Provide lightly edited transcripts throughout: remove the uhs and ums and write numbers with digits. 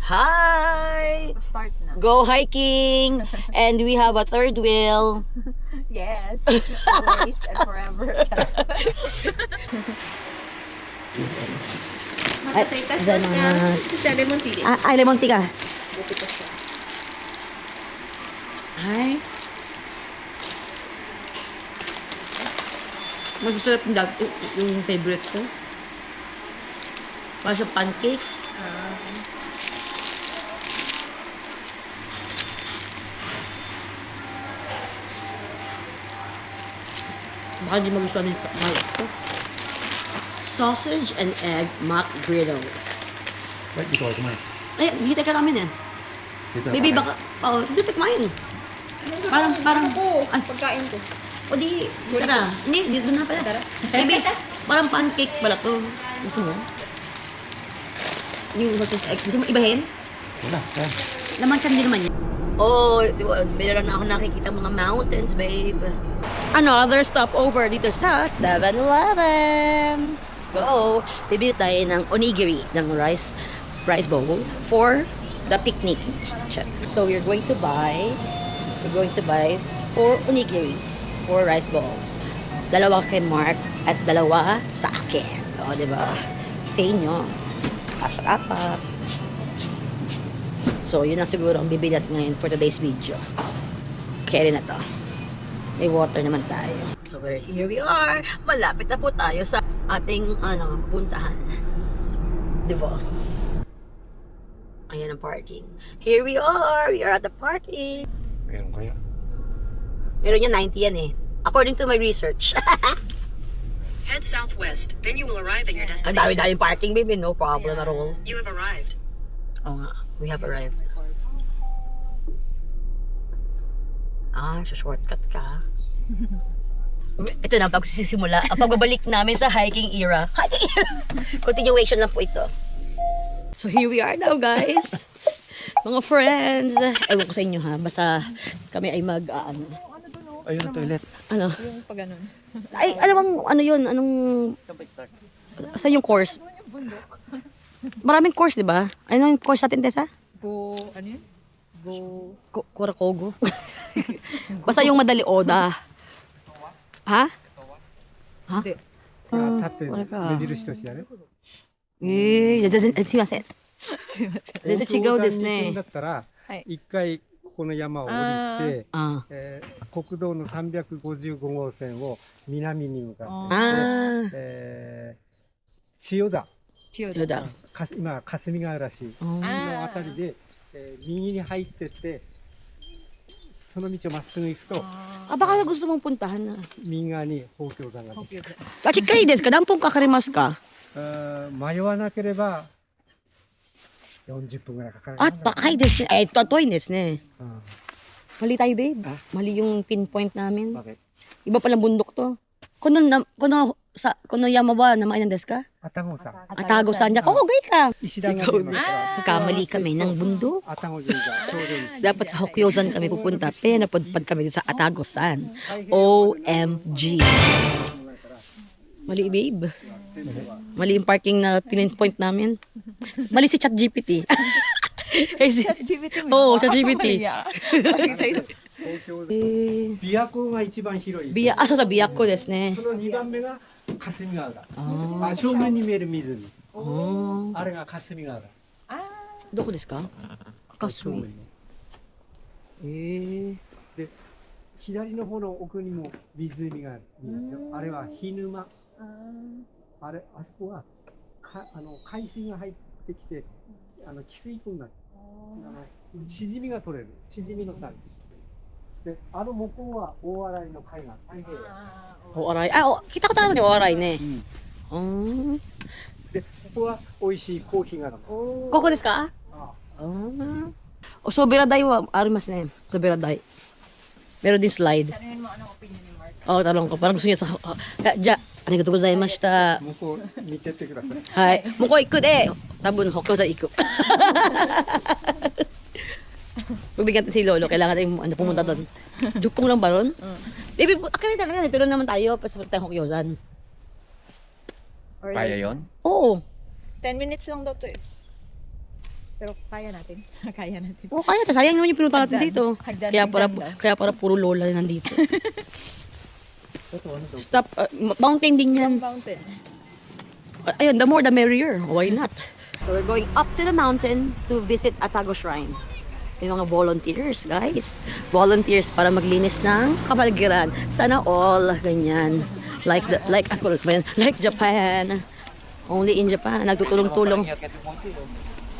Hi! Start na. Go hiking! And we have a third wheel. Yes. Always and forever. Matatikas na siya. Sa lemon tea. Ay, lemon tea ka. Buti ko siya. Ay. Masarap yung favorite ko. Para sa pancake. Baka hindi magustuhan yung kalat ko. Sausage and egg McGriddle. Wait, dito ako kumain. Ay, hintay ka namin eh. Dito Baby, baka... Oh, dito tikmain. Parang... Ay, Pagkain ko. o di... Tara. Hindi, dito na pala. Tara. Baby, parang pancake pala to. Gusto mo? Yung sausage egg. Gusto mo ibahin? Wala, kaya. Laman ka naman yun. Oh, meron na ako nakikita mga mountains, babe. Another stopover dito sa 7-Eleven. Let's go. Bibili tayo ng onigiri, ng rice bowl for the picnic. So we're going to buy 4 onigiris, 4 rice bowls. 2 kay Mark at 2 sa akin. O, diba? Sa inyo. Apat. So, yun ang siguro ang bibilat ngayon for today's video. Carry na to. May water naman tayo. So, here we are. Malapit na po tayo sa ating, puntahan. Diba? Ayan ang parking. Here we are. We are at the parking. Meron kaya. Meron yan, 90 yan eh. According to my research. Head southwest, then you will arrive at your Ang destination. dami-dami parking, baby. No problem at all. You have arrived. Oo nga. We have arrived. Shortcut ka. Ito na, pagsisimula. Ang pagbabalik namin sa hiking era. Continuation lang po ito. So here we are now, guys. Mga friends. Ewan ko sa inyo ha. Basta kami ay Ayun ang toilet. ano? Yung pag ganun. Ay, ano yun? Anong... Saan yung course? Maraming course, di ba? Ano yung course natin, Tessa? Go, ano yun? Kurakogo. Basta yung madali oda. Ha? Ha? で、立ってこれか目印としてだね。すいません。すいません。全然違うですね東京に行くんだったらはい、一回ここの山を降りて、あ国道の355号線を南に向かって、あ。千代田、千代よだ。今霞ヶ浦市のあたりで、右に入ってってその道をまっすぐ行くと baka gusto mong puntahan na. 右側に宝鏡山が出て高級線。近いですか？何分かかりますか？迷わなければ40分ぐらいかかるかな。高いですね。遠いですね。うん Mali tayo, babe. Mali yung pinpoint namin. Bakit? Iba palang bundok to. Kono yama ba namain ng desu ka? 愛宕山 Atago saan niya? Okay ka. 石段が出ますから、 Kamali kami ng bundok. 愛宕神社頂上に Dapat sa Hokkyosan kami pupunta. Pero napadpad kami dito sa Atago-san. OMG. Mali, babe. Mali yung parking na pinpoint namin. Mali si ChatGPT. GPT Oo, sa GPT. 東京で琵琶湖が一番広い。そうさ、Biyakoですね。その2番目が霞ヶ浦。正面に見える湖。あれが霞ヶ浦。どこですか？正面に。で、左の方の奥にも湖が見えますよ。あれは日沼。あそこは海水が入ってきて、汽水湖になる。シジミが取れる。シジミの産地。で、向こうは大洗の海岸、太平洋。 Oaray. Kita ko tayo ni Oaray ne. で、ここは美味しいコーヒーがあるの。 Koko desu ka? あ Soberaday wa arimasu ne. Soberaday. Meron din slide. Tanungin mo anong opinion ni Mark. Talong ko. Parang gusto niya sa... Arigatou gozaimashita. 向こう見てってください。 Hai. Muko iku de. Tabun Hokkyosan iku. Pagbigyan natin si Lolo, kailangan tayong pumunta doon. Jupong lang ba ron? Baby, akala talaga, nito naman tayo pa sa tayong Hokkyosan. Or Kaya yon? Oo. 10 minutes lang daw to eh. Pero kaya natin. Kaya natin. Oh, kaya. Sayang naman yung pinunta natin Hagdan. dito. Hagdan, hagdan. Kaya para puro lola na nandito. Stop. Mountain din yan. Mountain. Ayun, the more the merrier. Why not? So we're going up to the mountain to visit Atago Shrine. May mga volunteers, guys. Volunteers para maglinis ng kapaligiran. Sana all, ganyan. Like Japan. Only in Japan. Nagtutulong-tulong.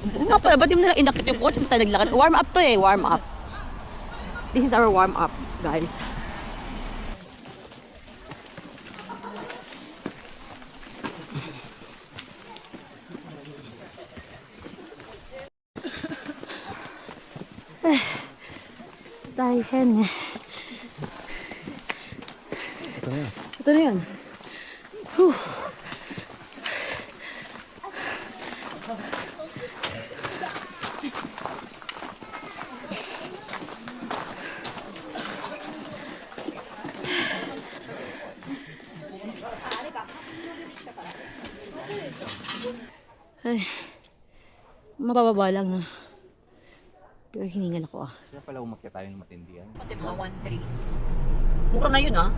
Nga pala, ba't yung inakit yung coach? Tayo naglakad. Warm up to eh, warm up. This is our warm up, guys. Dahen. Ito na yun. Whew. Ay, mabababa lang na. Pero hiningal ako ah. Kaya pala umakyat tayo ng matindihan. Pati mga 1-3. Mura na yun ah.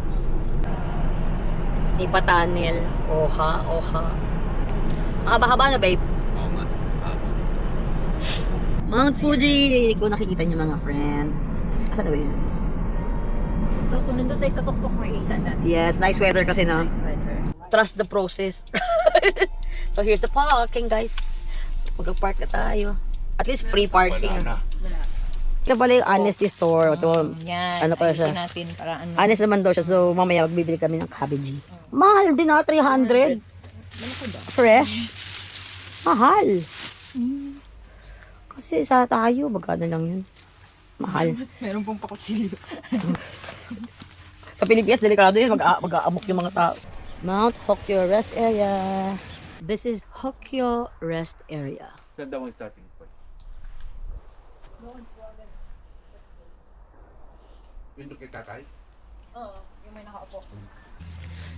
Ipa tunnel. Oha, oha. Mahaba-haba na babe. Oo nga. Mount Fuji. Kung nakikita niyo mga friends. Asan na ba yun? So, kung nandun tayo sa tuktok, makikita natin. Yes, nice weather kasi no. Nice weather. Trust the process. So here's the parking guys. Mag-park na tayo. At least free parking. Ito pala yung Honesty store. Ito, Yan. ano pala siya? Ayusin natin para ano. honest naman daw siya. So mamaya magbibili kami ng cabbage. Mahal din na, 300. Fresh. Mahal. Kasi sa tayo, magkano lang yun? Mahal. Meron pong pakutsilyo. Sa Pilipinas, delikado yun. Mag-aamok yung mga tao. Mount Hokyo Rest Area. This is Hokyo Rest Area. Saan daw ang starting point? Yung doon kay tatay? Oo, yung may nakaupo.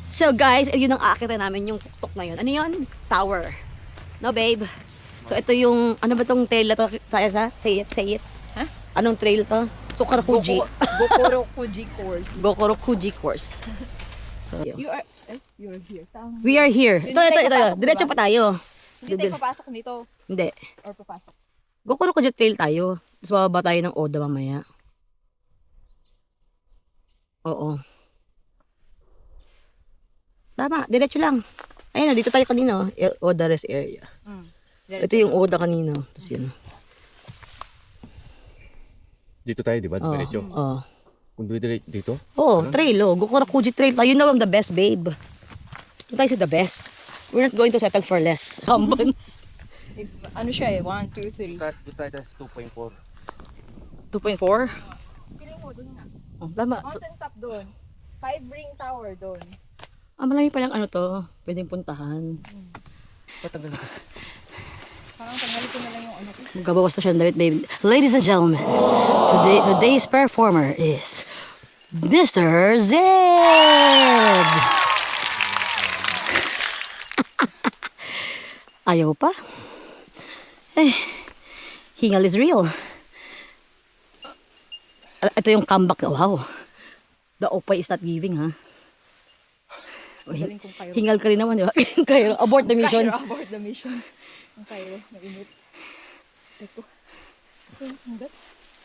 So guys, yun ang aakitan namin yung tuktok na yun. Ano yun? Tower. No babe? So ito yung, ano ba tong trail na to? Say it. Ha? Anong trail to? Sukarakuji. Gokorokuji course. Gokorokuji course. So, You're here. Saan? we are here. Ito. papasok, Diretso diba? pa tayo. Hindi tayo papasok nito. Hindi. Or papasok. Gokorokuji trail tayo. Tapos bababa tayo ng Oda mamaya. Oo. Tama, diretso lang. Ayun na, dito tayo kanina. Oda rest area. Ito yung Oda kanina. Tapos yun. Dito tayo, di ba? Oo. Diretso. Oo. Kung dito? Oh, trail. Oh. Gokorokuji trail. You know I'm the best, babe. Doon tayo sa the best. We're not going to settle for less. Hamban. Ano siya eh? 1, 2, 3. Dito tayo, 2.4. 2.4? Piling mo dun nga. Oh, tama. Mountain top doon. 5 ring tower doon. Malaki palang ano to. Pwedeng puntahan. Patanggal na. Parang tanggalin ko na lang yung ano ko. Magkabawas na siya ng damit, babe. Ladies and gentlemen, today's performer is Mr. Zed! Ayaw pa? Eh, hingal is real. Ito yung comeback. Wow. The opay is not giving, ha? Galing kong kayo. Hingal ka rin naman, di ba? Kayo, abort the mission. Cairo abort the mission. Ang kayo, nainit. Ito.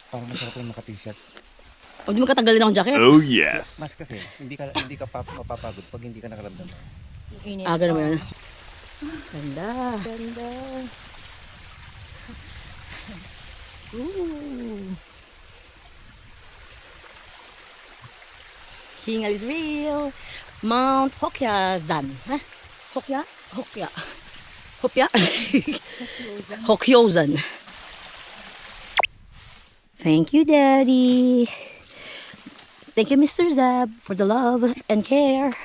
Parang masarap yung naka-t-shirt. Huwag di mo katanggalin akong jacket. Oh yes. Mas kasi, hindi ka mapapagod pag hindi ka nakaramdaman. Init. Ganun mo yun. Ganda. Ganda. Ooh. Hingal is real. Mount Hokyazan. Huh? Hokya? Hokya. Hokya? Hokyozan. Thank you, Daddy. Thank you, Mr. Zab, for the love and care.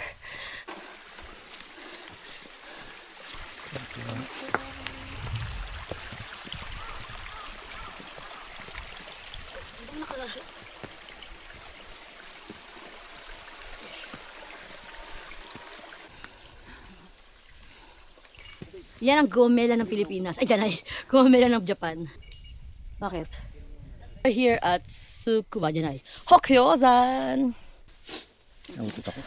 Yan ang Gomela ng Pilipinas. Ay, ganay. Gomela ng Japan. Bakit? We're here at Tsukuba, ganay. Hokkyosan! Nautot ako.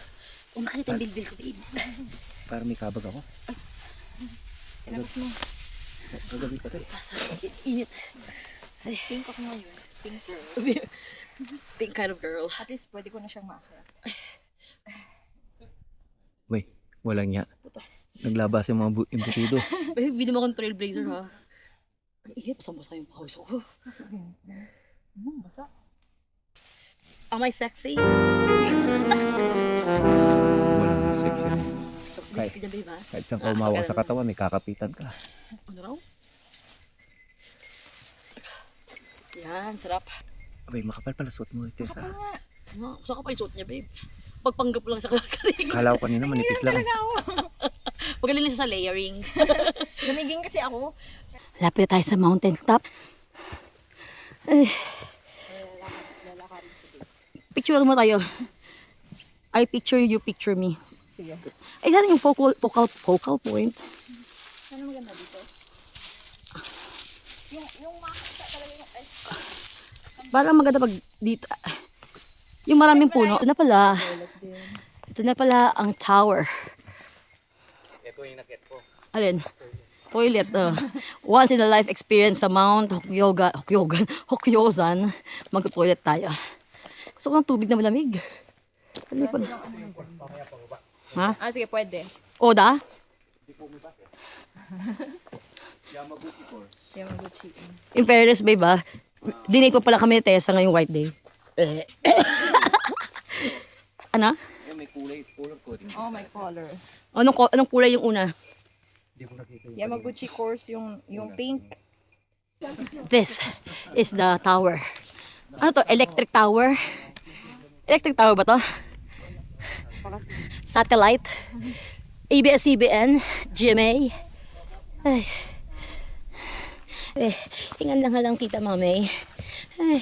Kung nakita yung bilbil ko, babe. Para may kabag ako. Ilabas mo. Kagabi pa tayo. Init. Pink ako ngayon. Pink girl. Pink kind of girl. At least pwede ko na siyang maakyat. Wey, walang niya. Naglabas yung mga imbutido. Babe, hindi mo akong trailblazer, ha? Ang init, basang-basa yung pawis ko. Basa. Am I sexy? Walang sexy. Kahit, Hindi ka babe, ha? kahit saan ka umawak sa katawan, may kakapitan ka. Ano raw? Yan, sarap. Abay, makapal pala suot mo, Tessa. No, saan ka pa yung suot niya, babe? Pagpanggap lang sa kakaring. Kala ko kanina manipis lang. Pagaling lang siya sa layering. Lumiging kasi ako. Lapit tayo sa mountain top. Ay. Picture mo tayo. I picture you, picture me. Sige. Ay, saan yung focal point? Ano maganda dito? Yung makita talaga yung... Ay, Parang maganda pag dito. Yung maraming puno. Ito na pala. Ito na pala ang tower. Ito yung nakit ko. Alin? Toilet. Once in a life experience sa Mount Hokkyosan. Mag-toilet tayo. Gusto ko ng tubig na malamig. Ano pa? Ha? ah, sige, pwede. Oda? Yamaguchi. In fairness, babe, dinate ko pala kami ni Tessa ngayong white day. Ano? Eh, may kulay. Color coding. Oh, my color. Anong kulay yung una? Yamaguchi course yung pink. This is the tower. Ano to? Electric tower? Electric tower ba to? Satellite? ABS-CBN? GMA? Ay. Tingnan lang halang tita Mamay. Ay.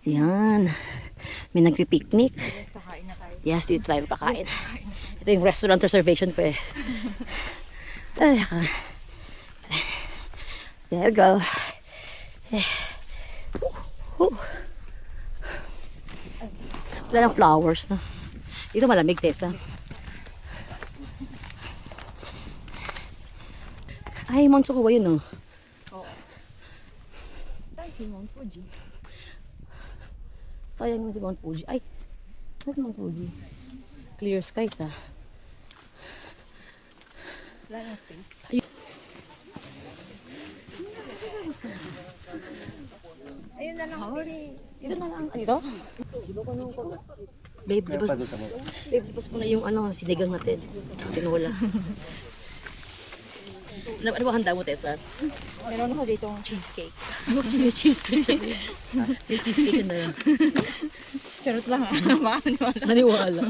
Yan. May nagpipiknik. Yes, kakain na tayo. Yes, dito tayo kakain. Ito yung restaurant reservation ko eh. Ay, there you go. Wala ng flowers na. Dito malamig, Tessa. Ay, Mount Tsukuba yun, oh. Saan si Mount Fuji? Sayang naman si Mount Fuji. Ay, saan si Mount Fuji? Clear skies, ah. Wala ng space. Ayun na lang. Ito na lang. Ano ito? Babe, libas. Babe, libas mo na yung ano, sinigang natin. Tinola. Ano ba handa mo, Tessa? Meron ako ditong cheesecake. May cheesecake. May cheesecake na yun. Charot lang ha. Baka maniwala. Naniwala.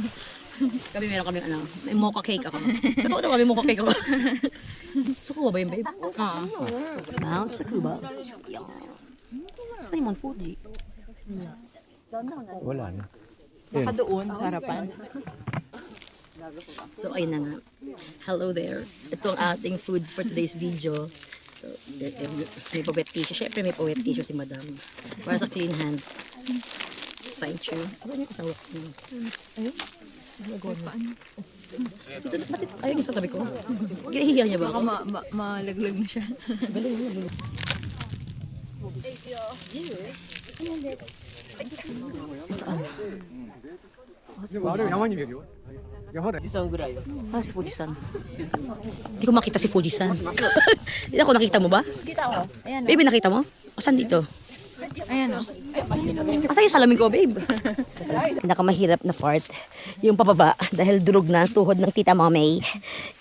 Kami meron kami ano, may mocha cake ako. Totoo na may mocha cake ako. Tsukuba ba yun, babe? Mount Tsukuba. Saan yung Mount Fuji? Wala na. Baka doon sa harapan. So, ayun na nga. Hello there. Ito ang ating food for today's video. So, may pa-wet tissue. Siyempre may pa-wet tissue si madam. Para sa clean hands. Fine tune. Saan yung asawa ko? Ayun. Ayun yung sa tabi ko. Ginahihiya niya ba Baka ako? malaglag na siya. Ah, si Fujisan. Hindi ko makita si Fujisan. Hindi ako, nakita mo ba? Kita ko. Ayan o. Baby, nakita mo? O, saan dito? Ayan o. Asa yung salamin ko, babe? Pinakamahirap na part, yung pababa, dahil durog na ang tuhod ng tita Mamay.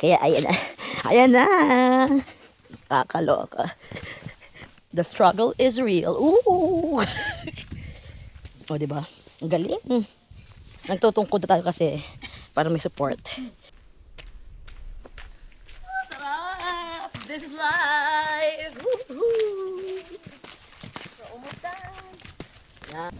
Kaya ayan na. Ayan na. Kakaloka. The struggle is real. Ooh! O, diba? Ang galing. Nagtutungkod na tayo kasi para may support. Sarap! This is life! Woohoo! Almost done. Yeah.